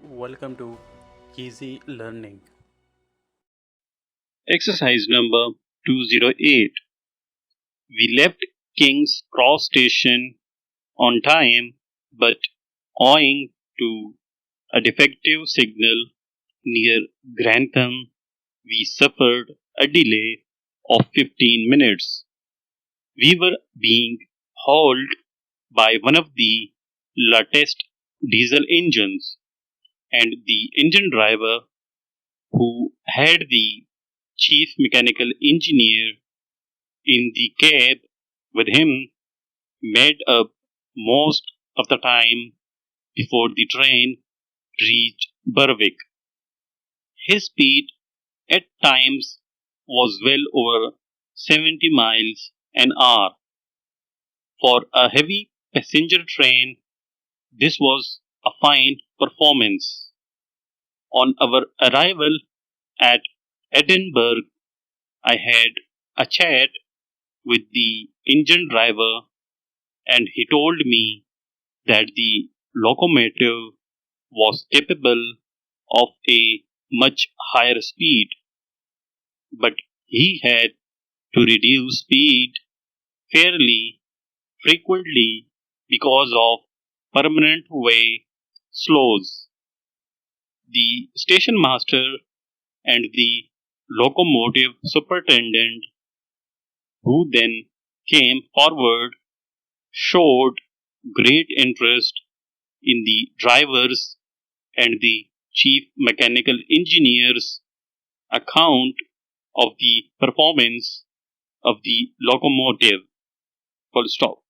Welcome to Easy Learning. Exercise number 208. We left King's Cross Station on time, but owing to a defective signal near Grantham, we suffered a delay of 15 minutes. We were being hauled by one of the latest diesel engines, and the engine driver, who had the chief mechanical engineer in the cab with him, made up most of the time before the train reached Berwick. His speed at times was well over 70 miles an hour. For a heavy passenger train, this was a fine performance. On our arrival at Edinburgh, I had a chat with the engine driver, and he told me that the locomotive was capable of a much higher speed, but he had to reduce speed fairly frequently because of permanent way slows. The station master and the locomotive superintendent, who then came forward, showed great interest in the driver's and the chief mechanical engineer's account of the performance of the locomotive. Full stop.